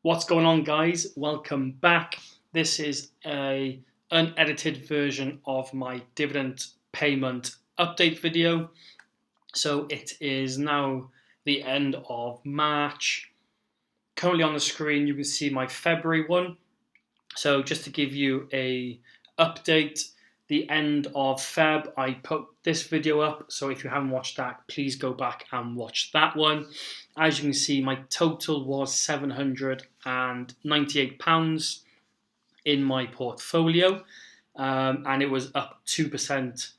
What's going on, guys? Welcome back. This is a unedited version of my dividend payment update video. So it is now the end of March. Currently on the screen you can see my February one. So just to give you a update, the end of Feb I put this video up, so if you haven't watched that, please go back and watch that one. As you can see, my total was £798 in my portfolio, and it was up 2%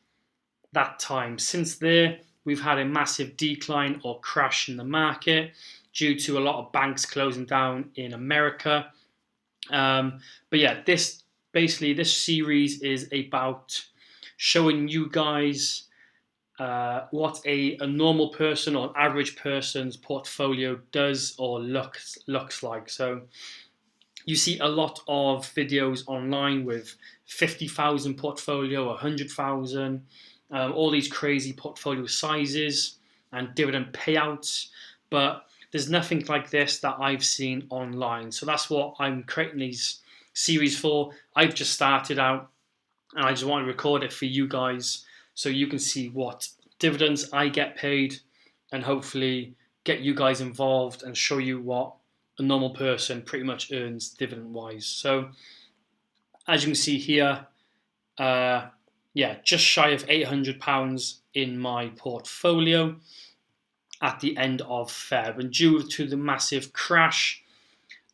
that time. Since there, we've had a massive decline or crash in the market due to a lot of banks closing down in America. But yeah, this series is about showing you guys what a normal person or an average person's portfolio does or looks like. So you see a lot of videos online with 50,000 portfolio, 100,000, all these crazy portfolio sizes and dividend payouts, but there's nothing like this that I've seen online. So that's what I'm creating these series for. I've just started out and I just want to record it for you guys so you can see what dividends I get paid and hopefully get you guys involved and show you what a normal person pretty much earns dividend wise. So as you can see here, just shy of £800 in my portfolio at the end of Feb. And due to the massive crash,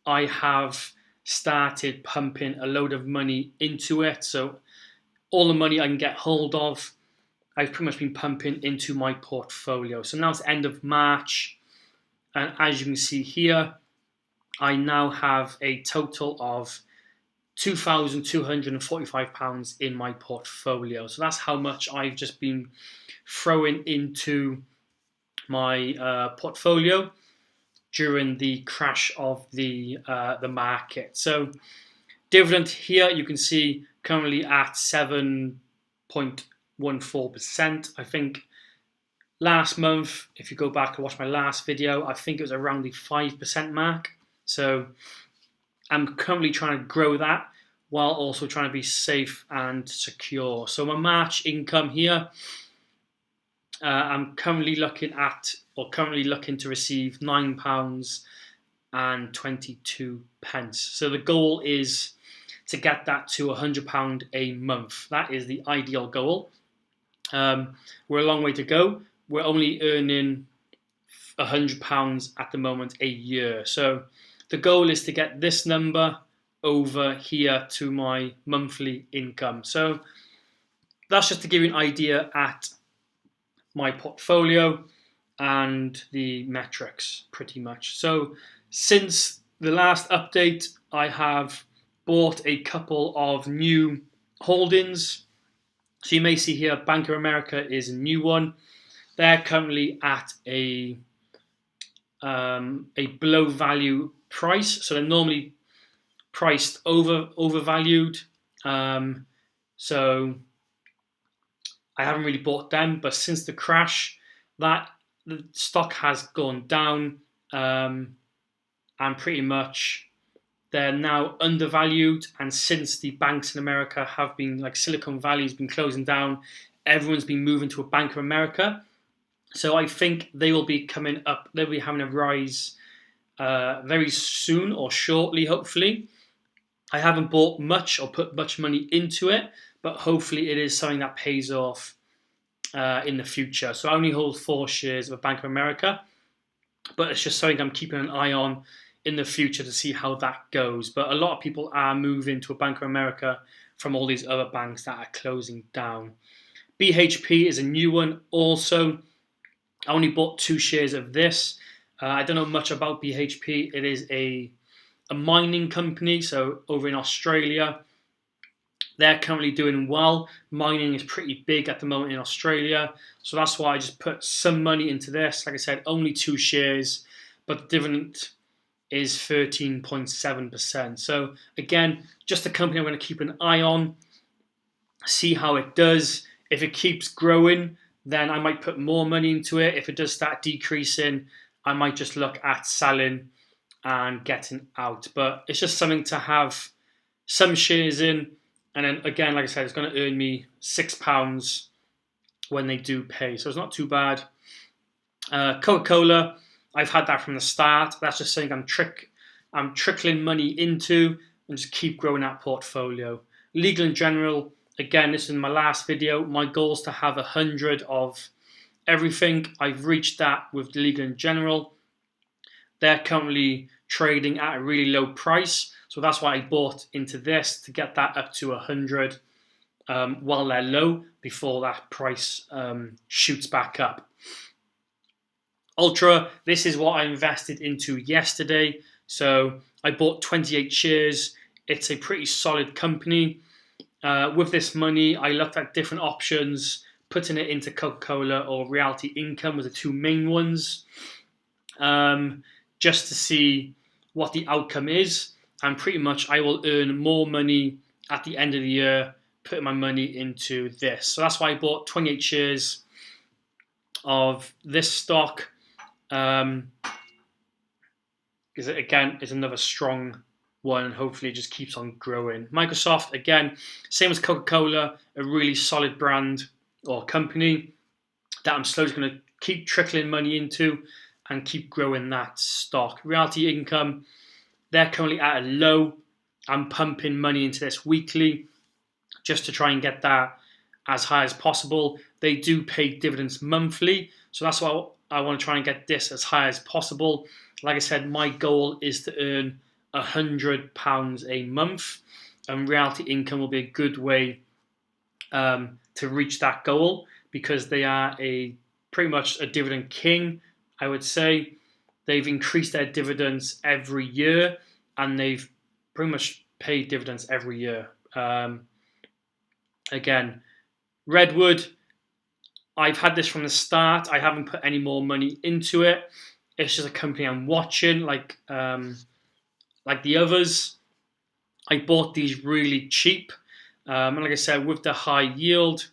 I have started pumping a load of money into it. So all the money I can get hold of, I've pretty much been pumping into my portfolio. So now it's the end of March, and as you can see here, I now have a total of £2,245 in my portfolio. So that's how much I've just been throwing into my portfolio during the crash of the market. So dividend here, you can see currently at 7.14%. I think last month, if you go back and watch my last video, I think it was around the 5% mark. So I'm currently trying to grow that while also trying to be safe and secure. So my March income here, I'm currently looking to receive £9.22. So the goal is to get that to £100 a month. That is the ideal goal. We're a long way to go. We're only earning £100 at the moment a year. So the goal is to get this number over here to my monthly income. So that's just to give you an idea at my portfolio and the metrics pretty much. So since the last update, I have bought a couple of new holdings. So you may see here Bank of America is a new one. They're currently at a below value price. So they're normally priced overvalued. So I haven't really bought them, but since the crash, the stock has gone down, and pretty much they're now undervalued. And since the banks in America have been, like Silicon Valley's been closing down, everyone's been moving to a Bank of America. So I think they will be coming up. They'll be having a rise very soon or shortly, hopefully. I haven't bought much or put much money into it, but hopefully it is something that pays off in the future. So I only hold 4 shares of Bank of America, but it's just something I'm keeping an eye on in the future to see how that goes. But a lot of people are moving to a Bank of America from all these other banks that are closing down. BHP is a new one also. I only bought 2 shares of this. I don't know much about BHP. It is a mining company, so over in Australia. They're currently doing well. Mining is pretty big at the moment in Australia. So that's why I just put some money into this. Like I said, only 2 shares, but the dividend is 13.7%. So again, just a company I'm going to keep an eye on, see how it does. If it keeps growing, then I might put more money into it. If it does start decreasing, I might just look at selling and getting out. But it's just something to have some shares in. And then again, like I said, it's going to earn me £6 when they do pay. So it's not too bad. Coca-Cola, I've had that from the start. That's just something I'm trickling money into and just keep growing that portfolio. Legal & General, again, this is my last video. My goal is to have 100 of everything. I've reached that with Legal & General. They're currently trading at a really low price. So that's why I bought into this, to get that up to 100 while they're low, before that price shoots back up. Ultra, this is what I invested into yesterday. So I bought 28 shares. It's a pretty solid company. With this money, I looked at different options, putting it into Coca-Cola or Realty Income were the two main ones, just to see what the outcome is. And pretty much I will earn more money at the end of the year putting my money into this. So that's why I bought 28 shares of this stock. Because it, again, is another strong one, and hopefully it just keeps on growing. Microsoft, again, same as Coca-Cola, a really solid brand or company that I'm slowly going to keep trickling money into and keep growing that stock. Realty Income, they're currently at a low. I'm pumping money into this weekly just to try and get that as high as possible. They do pay dividends monthly, so that's why I want to try and get this as high as possible. Like I said, my goal is to earn £100 a month, and Realty Income will be a good way to reach that goal, because they are pretty much a dividend king, I would say. They've increased their dividends every year, and they've pretty much paid dividends every year. Again, Redwood, I've had this from the start. I haven't put any more money into it. It's just a company I'm watching, like the others. I bought these really cheap. And like I said, with the high yield,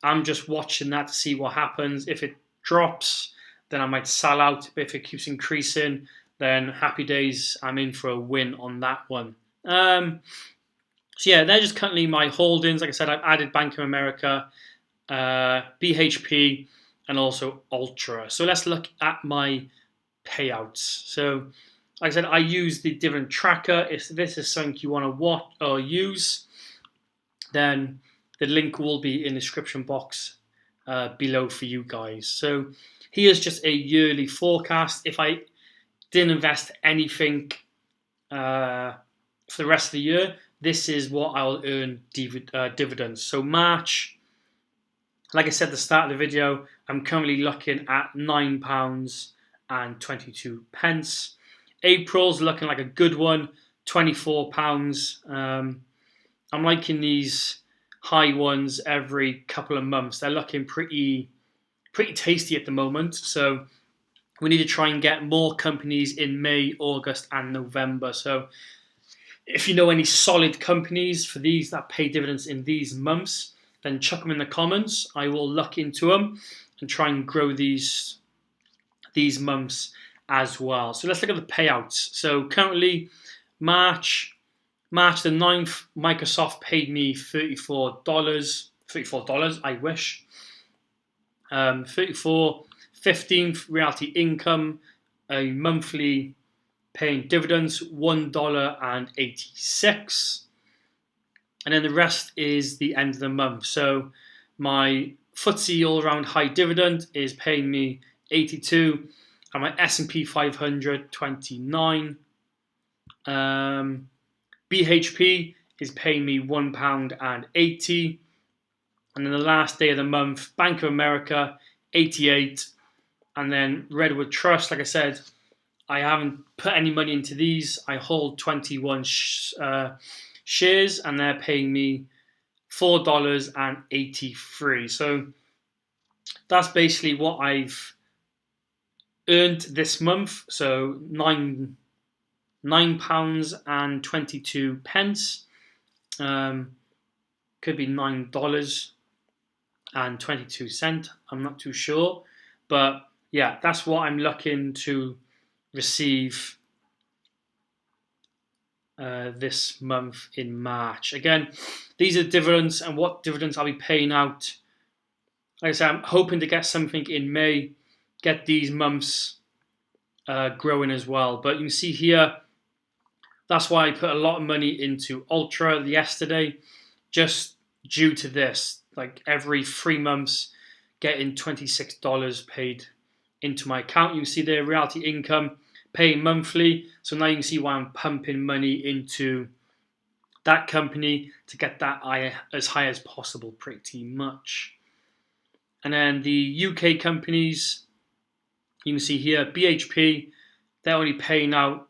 I'm just watching that to see what happens. If it drops, then I might sell out. But if it keeps increasing, then happy days, I'm in for a win on that one. So yeah, they're just currently my holdings. Like I said, I've added Bank of America, BHP, and also Ultra. So let's look at my payouts. So like I said, I use the dividend tracker. If this is something you want to watch or use, then the link will be in the description box below for you guys. So here's just a yearly forecast. If I didn't invest anything for the rest of the year, this is what I'll earn dividends. So March, like I said at the start of the video, I'm currently looking at £9.22. April's looking like a good one, £24. I'm liking these high ones every couple of months. They're looking pretty tasty at the moment. So we need to try and get more companies in May, August, and November. So if you know any solid companies for these that pay dividends in these months, then chuck them in the comments. I will look into them and try and grow these months as well. So let's look at the payouts. So currently, March the 9th, Microsoft paid me $34. $34, I wish. 34. 15th, Realty Income, a monthly paying dividends, $1.86. And then the rest is the end of the month. So my FTSE all-round high dividend is paying me 82, and my S&P 500, 29. BHP is paying me £1.80. And then the last day of the month, Bank of America, 88. And then Redwood Trust, like I said, I haven't put any money into these. I hold 21 shares, and they're paying me $4.83. So that's basically what I've earned this month. So £9.22. Could be $9.22. I'm not too sure, but yeah, that's what I'm looking to receive this month in March. Again, these are dividends, and what dividends I'll be paying out. Like I said, I'm hoping to get something in May, get these months growing as well. But you can see here, that's why I put a lot of money into Ultra yesterday, just due to this. Like every 3 months, getting $26 paid into my account. You can see there, reality income, paying monthly. So now you can see why I'm pumping money into that company to get that as high as possible, pretty much. And then the UK companies, you can see here, BHP, they're only paying out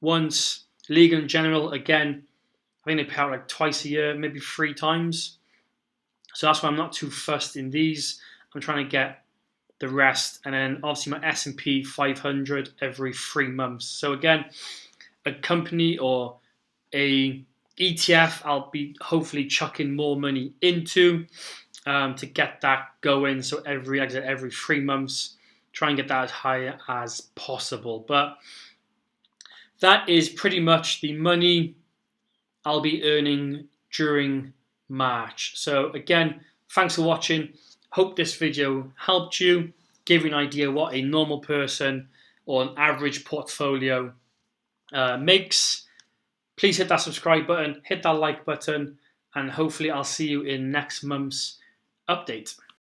once. Legal & General, again, I think they pay out like twice a year, maybe 3 times. So that's why I'm not too fussed in these. I'm trying to get the rest. And then obviously my S&P 500 every 3 months. So again, a company or a ETF I'll be hopefully chucking more money into to get that going. So every 3 months, try and get that as high as possible. But that is pretty much the money I'll be earning during March. So again, thanks for watching. Hope this video helped you, give you an idea what a normal person or an average portfolio makes. Please hit that subscribe button, hit that like button, and hopefully I'll see you in next month's update.